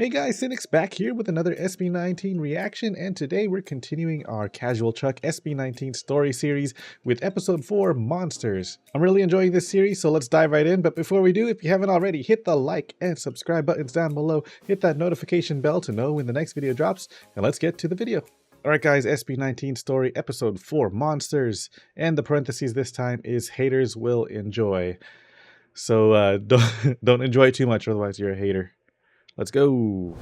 Hey guys, Xynx back here with another SB19 reaction, and today we're continuing our CashualChuck SB19 Story series with episode 4, Monsters. I'm really enjoying this series, so let's dive right in. But before we do, if you haven't already, hit the like and subscribe buttons down below, hit that notification bell to know when the next video drops, and let's get to the video. Alright guys, SB19 Story episode 4, Monsters, and the parentheses this time is haters will enjoy. So don't enjoy too much, otherwise you're a hater. Let's go.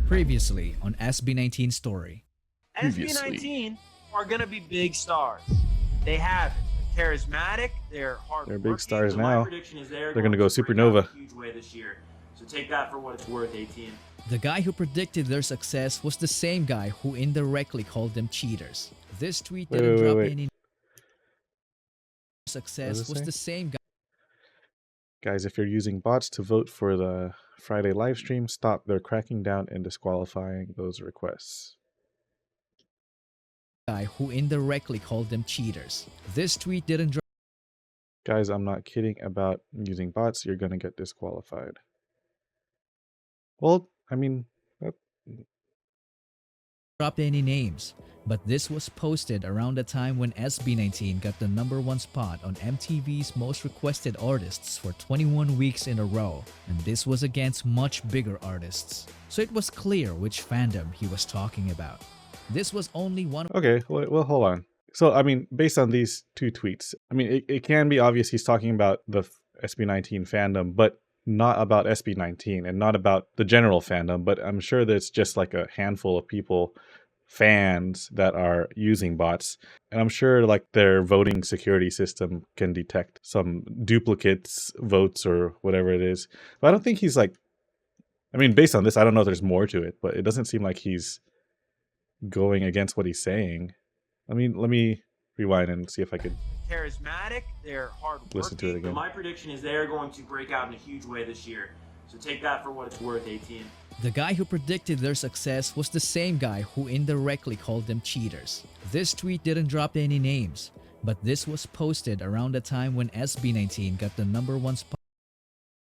Previously on SB19 Story. SB19 are gonna be big stars. They have it. They're charismatic. They're hard. They're big stars so now. My prediction is they're gonna go supernova. A huge way this year. So take that for what it's worth, 18. The guy who predicted their success was the same guy who indirectly called them cheaters. This tweet didn't drop any success was the same guy. Guys, if you're using bots to vote for the Friday live stream, stop. They're cracking down and disqualifying those requests. Guy who indirectly called them cheaters. This tweet didn't drop. Guys, I'm not kidding about using bots. You're gonna get disqualified. Well, I mean, Drop any names, but this was posted around the time when SB19 got the #1 spot on MTV's Most Requested Artists for 21 weeks in a row, and this was against much bigger artists. So it was clear which fandom he was talking about. This was only one. Okay, well, hold on. So, I mean, based on these two tweets, I mean, it can be obvious he's talking about the SB19 fandom, but not about SB19 and not about the general fandom, but I'm sure there's just like a handful of people, fans, that are using bots, and I'm sure like their voting security system can detect some duplicates votes or whatever it is. But I don't think he's like, I mean, based on this, I don't know if there's more to it, but it doesn't seem like he's going against what he's saying. Let me rewind and see if I could Charismatic. They're hard. Listen to it again. So my prediction is they're going to break out in a huge way this year. So take that for what it's worth, 18. The guy who predicted their success was the same guy who indirectly called them cheaters. This tweet didn't drop any names, but this was posted around the time when SB19 got the #1 spot.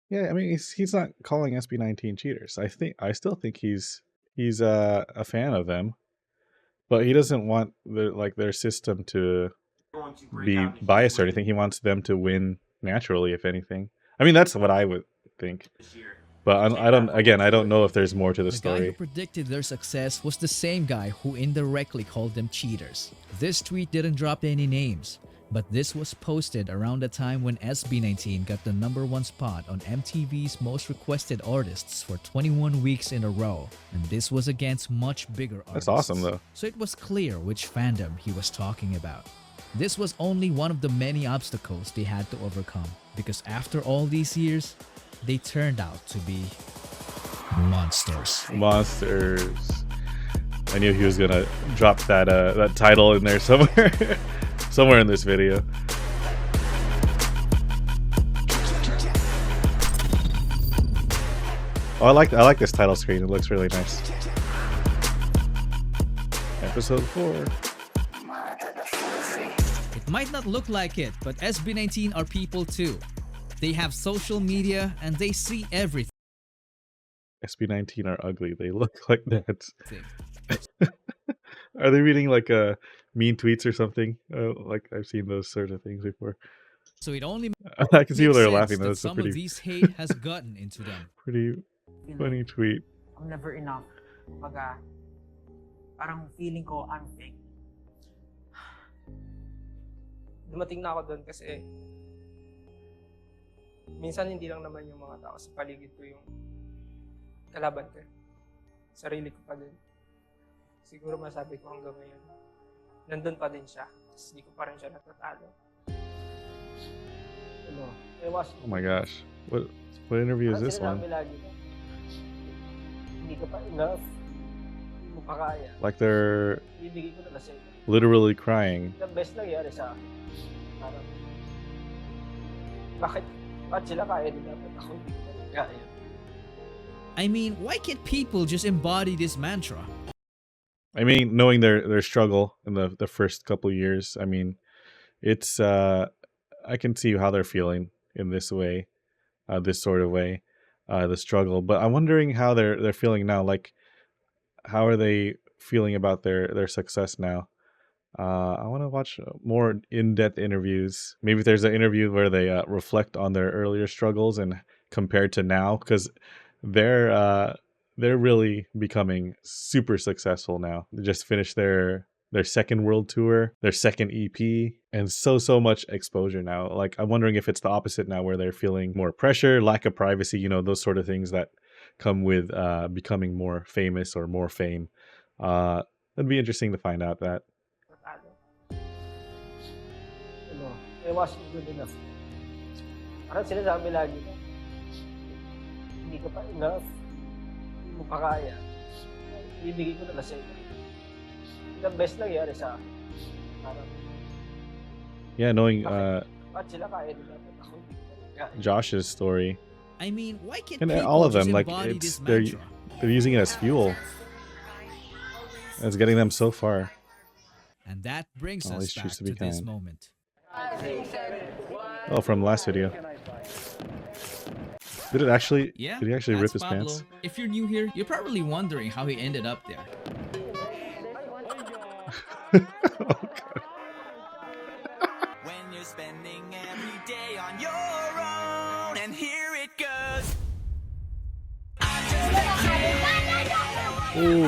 Yeah, I mean, he's not calling SB19 cheaters. I still think he's a fan of them, but he doesn't want their system to be biased or anything. He wants them to win naturally, if anything. I mean, that's what I would think. But I don't know if there's more to the story. The guy who predicted their success was the same guy who indirectly called them cheaters. This tweet didn't drop any names, but this was posted around the time when SB19 got the #1 spot on MTV's Most Requested Artists for 21 weeks in a row, and this was against much bigger artists. That's awesome, though. So it was clear which fandom he was talking about. This was only one of the many obstacles they had to overcome, because after all these years, they turned out to be monsters. Monsters. I knew he was gonna drop that that title in there somewhere, somewhere in this video. Oh, I like this title screen. It looks really nice. Episode 4. It might not look like it, but SB19 are people too. They have social media and they see everything. SB19 are ugly. They look like that. Are they reading like mean tweets or something? Like I've seen those sort of things before. So it only I can see why they're laughing. that That's a some pretty of these hate has gotten into them. pretty funny tweet. I'm never enough. Pag parang feeling ko I'm fake. Dumating na ako doon kasi minsan hindi lang naman yung mga tao sa paligid ko yung kalaban ko. Sarili ko pa din. Siguro masabi ko hanggang ngayon, nandun pa din siya. Tapos hindi ko pa rin siya natatalo. Oh my gosh. What interview is this one? Hindi ka pa enough. Hindi mo pa kaya. Like they're Ibibigay ko na sa'yo. literally crying. The best nangyari sa akin. Parang, bakit sila kaya din dapat ako hindi ko kaya? I mean, why can't people just embody this mantra? I mean, knowing their struggle in the first couple of years, I mean, it's I can see how they're feeling in this way, this sort of way. the struggle. But I'm wondering how they're feeling now. Like, how are they feeling about their success now? I want to watch more in-depth interviews. Maybe if there's an interview where they reflect on their earlier struggles and compared to now, because they're really becoming super successful now. They just finished their second world tour, their second EP, and so much exposure now. Like, I'm wondering if it's the opposite now, where they're feeling more pressure, lack of privacy, those sort of things that come with becoming more famous or more fame. It'd be interesting to find out that. It wasn't good enough. Parang sinasabi lagi na, hindi ka pa enough, hindi mo pa kaya, ibigay ko na lang sa'yo. The best nangyari sa akin. Parang, yeah, knowing bakit sila kaya nila, ako hindi ko kaya. Josh's story. I mean, why can't And people all of them, just like, embody it's this mantra? they're using it as fuel. It's getting them so far. And that brings Always us back choose to to be this kind. moment. Oh, from last video. Did it actually? Yeah, Did he actually rip that's his Pablo. pants? If you're new here, you're probably wondering how he ended up there. Oh, God. When you're spending every day on your own, and here it goes. Ooh.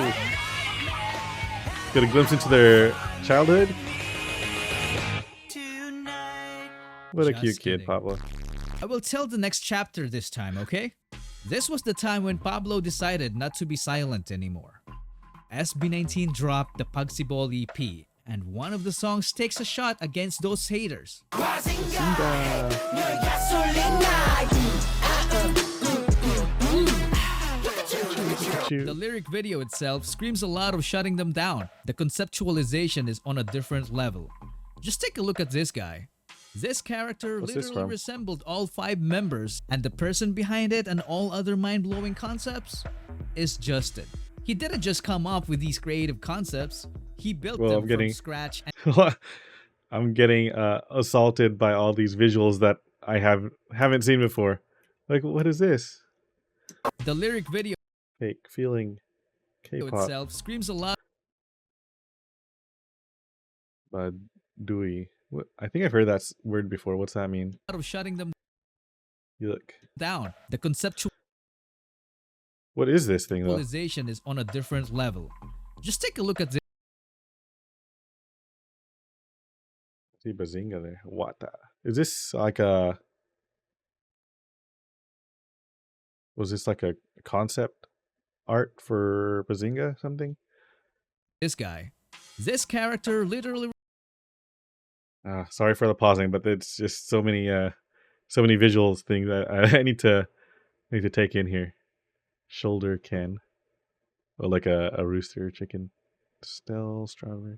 Get a glimpse into their childhood. Tonight. What a Just cute kid, kidding. Pablo. I will tell the next chapter this time, okay? This was the time when Pablo decided not to be silent anymore. SB19 dropped the Pagsibol EP, and one of the songs takes a shot against those haters. The lyric video itself screams a lot of shutting them down. The conceptualization is on a different level. Just take a look at this guy. This character What's this literally from? resembled all 5 members, and the person behind it and all other mind-blowing concepts is Justin. He didn't just come up with these creative concepts, he built Well, them I'm getting- from scratch. And I'm getting assaulted by all these visuals that I haven't seen before. Like, what is this? the lyric video Fake feeling K-pop itself screams a lot by Dewey. What? I think I've heard that word before. What's that mean? of shutting them You look. down. The conceptualization What is this thing though? is on a different level. Just take a look at this. See Bazinga there. What the? Is this like a? Was this like a concept art for Bazinga something? This guy. This character literally Sorry for the pausing, but it's just so many visuals things that I need to take in here. Shoulder Ken, or like a rooster chicken. Stell strawberry.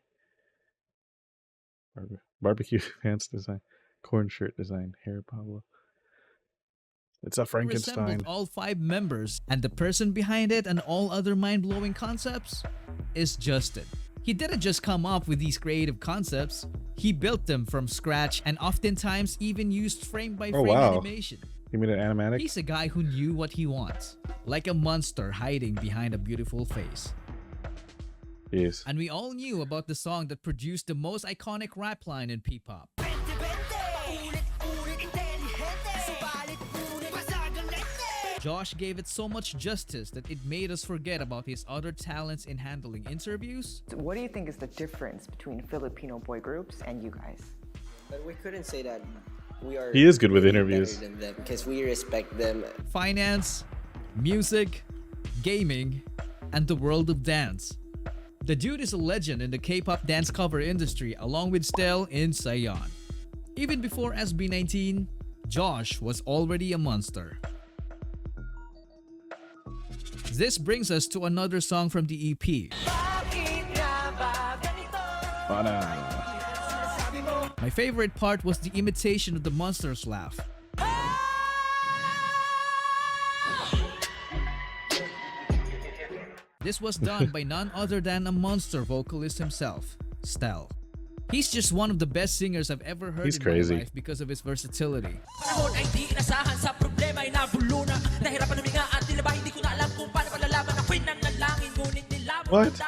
Barbecue pants design, corn shirt design, hair Pablo. It's a Frankenstein. resembled all 5 members, and the person behind it and all other mind-blowing concepts is Justin. He didn't just come up with these creative concepts, he built them from scratch and oftentimes even used frame-by-frame wow. animation. You mean an animatic? He's a guy who knew what he wants, like a monster hiding behind a beautiful face. Yes. And we all knew about the song that produced the most iconic rap line in P-pop. Josh gave it so much justice that it made us forget about his other talents in handling interviews. What do you think is the difference between Filipino boy groups and you guys? But we couldn't say that we are. He is good with really interviews. better than them because we respect them. Finance, music, gaming, and the world of dance. The dude is a legend in the K-pop dance cover industry along with Stell in Saiyan. Even before SB19, Josh was already a monster. This brings us to another song from the EP. My favorite part was the imitation of the monster's laugh. This was done by none other than a monster vocalist himself, Stell. He's just one of the best singers I've ever heard He's in crazy. my life because of his versatility. What?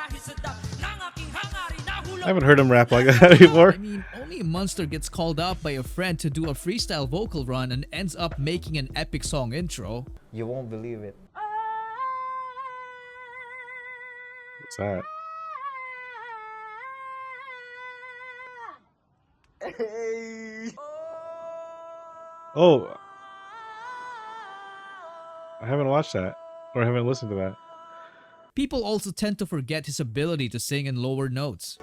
I haven't heard him rap like that before. I mean, only a monster gets called up by a friend to do a freestyle vocal run and ends up making an epic song intro. You won't believe it. What's that? Oh, I haven't watched that, or I haven't listened to that. People also tend to forget his ability to sing in lower notes.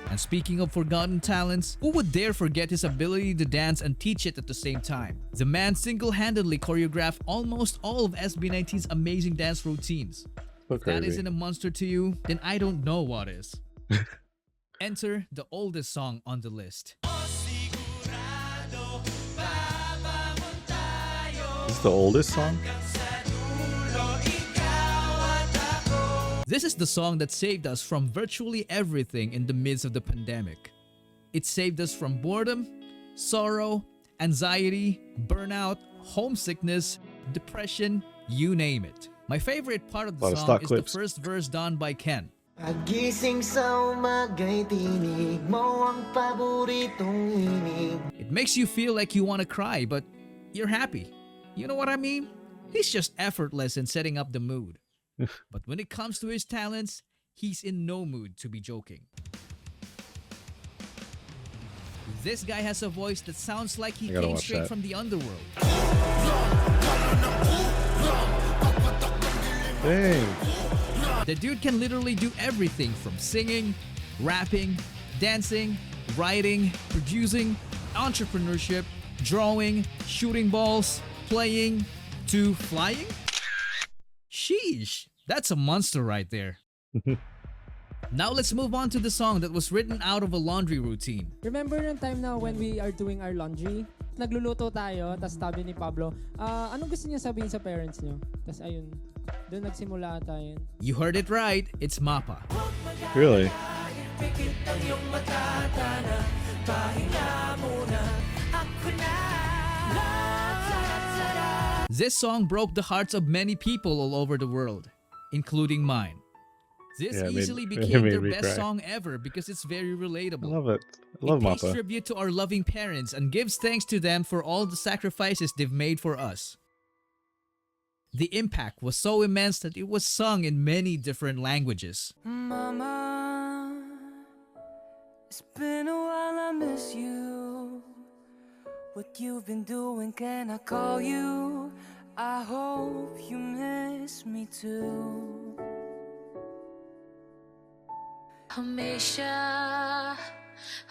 And speaking of forgotten talents, who would dare forget his ability to dance and teach it at the same time? The man single-handedly choreographed almost all of SB19's amazing dance routines. So If that crazy. isn't a monster to you, then I don't know what is. Enter the oldest song on the list. This is the oldest song? This is the song that saved us from virtually everything in the midst of the pandemic. It saved us from boredom, sorrow, anxiety, burnout, homesickness, depression, you name it. My favorite part of the Lot of song stock is clips. the first verse done by Ken. Pagising sa umaga'y tinig mo ang paboritong inig. It makes you feel like you want to cry, but you're happy. You know what I mean? He's just effortless in setting up the mood. But when it comes to his talents, he's in no mood to be joking. This guy has a voice that sounds like he I gotta came watch straight that. from the underworld. Dang. The dude can literally do everything from singing, rapping, dancing, writing, producing, entrepreneurship, drawing, shooting balls, playing, to flying? Sheesh, that's a monster right there. Now let's move on to the song that was written out of a laundry routine. Remember yung time na when we are doing our laundry? Nagluluto tayo, tas sabi ni Pablo, anong gusto niya sabihin sa parents niyo? Tas ayun, doon nagsimula tayo. You heard it right, it's Mappa. Really? This song broke the hearts of many people all over the world, including mine. This Yeah, it made- easily it became made their me best cry. song ever because it's very I relatable. love it. I love It pays Mappa. tribute to our loving parents and gives thanks to them for all the sacrifices they've made for us. The impact was so immense that it was sung in many different languages. Mama, it's been a while, I miss you. What you've been doing, can I call you? I hope you miss me too. हमेशा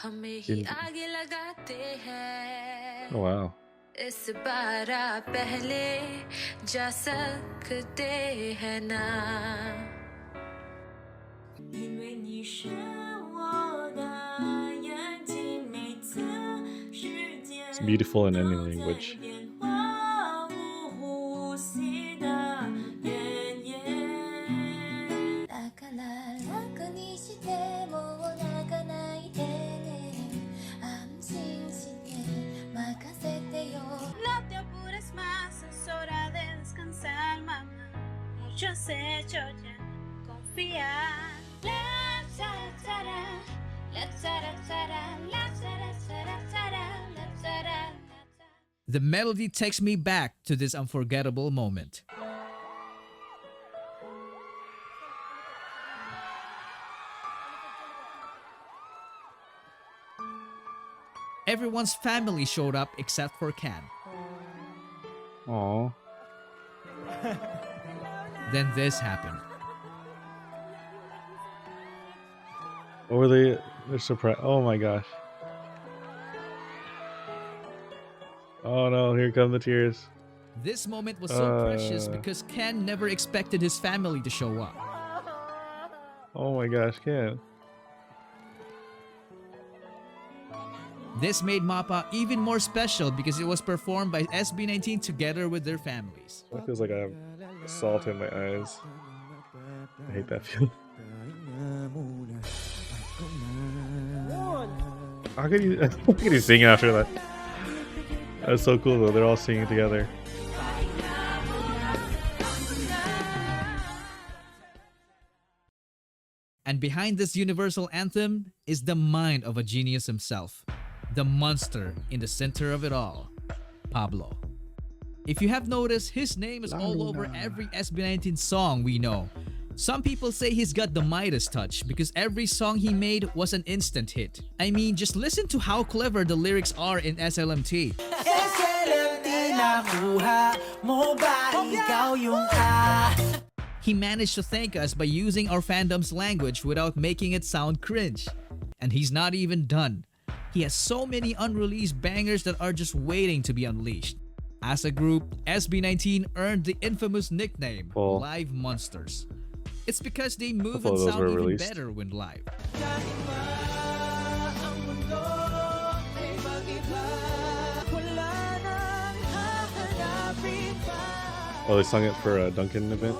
हमें ही आगे लगाते हैं Oh, wow. इस बार पहले जा सकते हैं ना因为你是我的眼睛每次时间 It's beautiful in any language. 变化无呼吸的原野だから楽にしても泣かないでね安心して任せてよ No te apures más, es hora de descansar, mamá. Mucho has hecho ya, confía. La tara, la tara, la tara, la tara. The melody takes me back to this unforgettable moment. Everyone's family showed up except for Can. Aw. Then this happened. What were they? They're surprised. Oh my gosh. Oh no, here come the tears. This moment was so precious because Ken never expected his family to show up. Oh my gosh, Ken. This made Mappa even more special because it was performed by SB19 together with their families. It feels like I have salt in my eyes. I hate that feeling. How could you sing after that? That's so cool though. They're all singing together. And behind this universal anthem is the mind of a genius himself, the monster in the center of it all, Pablo. If you have noticed, his name is all over every SB19 song we know. Some people say he's got the Midas touch because every song he made was an instant hit. I mean, just listen to how clever the lyrics are in SLMT. He managed to thank us by using our fandom's language without making it sound cringe. And he's not even done. He has so many unreleased bangers that are just waiting to be unleashed. As a group, SB19 earned the infamous nickname Live Monsters. It's because they move and sound even better when live. Oh, they sung it for a Duncan event?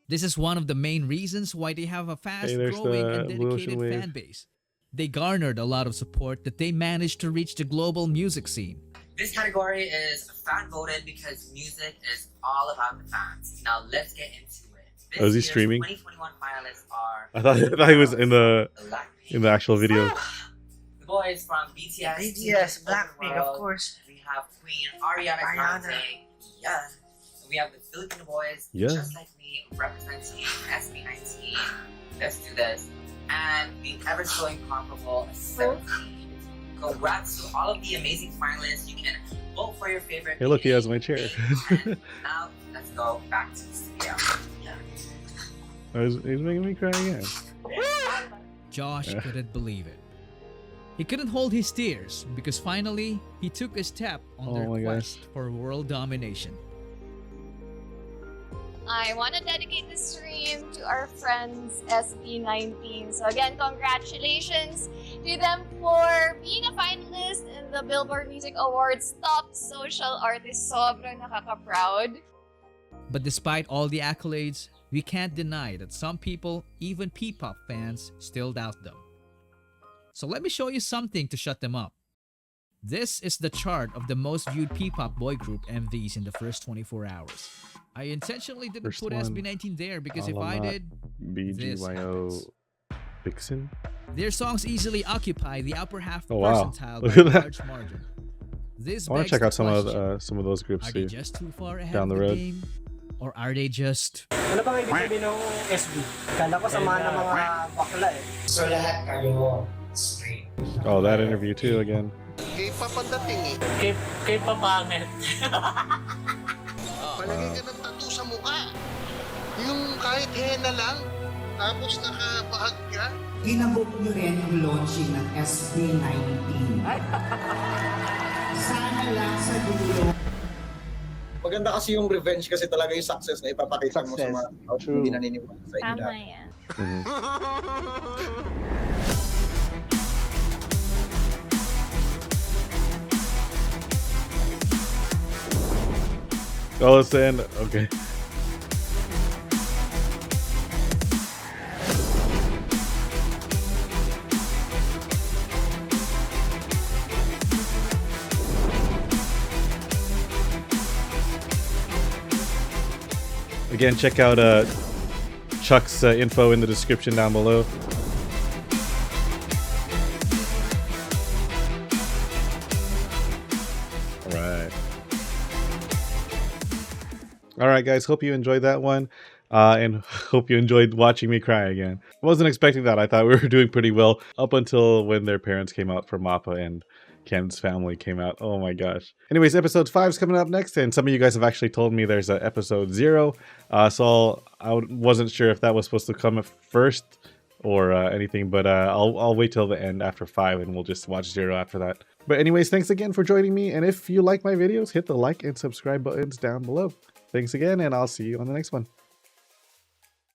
This is one of the main reasons why they have a fast-growing and dedicated fan base. They garnered a lot of support that they managed to reach the global music scene. This category is fan-voted because music is all about the fans. Now let's get into it. Is he streaming? 2021 finalists are... I thought he was in the actual video. The boys from BTS. BTS, Blackpink, of course. We have Queen Ariana Grande. Yeah. We have the Filipino boys, just like me, representing SB19. Let's do this. And the ever so incomparable 17. Congrats to all of the amazing finalists. You can vote for your favorite. Hey, look, he has my chair. Now, let's go back to the studio. Yeah. He's making me cry again. Josh couldn't believe it. He couldn't hold his tears because finally, he took a step on their quest for world domination. I want to dedicate this stream to our friends SB19. So again, congratulations to them for being a finalist in the Billboard Music Awards Top Social Artist. Sobrang nakaka-proud. But despite all the accolades, we can't deny that some people, even P-pop fans, still doubt them. So let me show you something to shut them up. This is the chart of the most viewed P-pop boy group MVs in the first 24 hours. I intentionally didn't put SB19 there because if I did, BGYO Vixen. Their songs easily occupy the upper half percentile Look by at a that. large margin. This I want to check out some of those groups are too. they just too far ahead down the of road. game? Or are they just... Ano bang ibig sabihin ng SB? Kala ko sama ng mga bakla eh. So lahat kayo straight. Oh, that interview too again. K-pop ang dating eh. K-pop pangit. Palagay ka ng tattoo sa mukha. Yung kahit henna lang, tapos nakabahag ka. Ginabok nyo rin yung launching ng SB19. Sana lang sa dulo. Maganda kasi yung revenge kasi talaga yung success na ipapakita mo sa mga hindi naniniwala sa inyo. Tama yan. Oh, it's the end. Okay. Again, check out Chuck's info in the description down below. Alright guys, hope you enjoyed that one, and hope you enjoyed watching me cry again. I wasn't expecting that. I thought we were doing pretty well up until when their parents came out for MAPPA and Ken's family came out. Oh my gosh. Anyways, episode 5 is coming up next, and some of you guys have actually told me there's a episode 0, so I wasn't sure if that was supposed to come first or anything, but I'll wait till the end after 5 and we'll just watch 0 after that. But anyways, thanks again for joining me, and if you like my videos, hit the like and subscribe buttons down below. Thanks again, and I'll see you on the next one.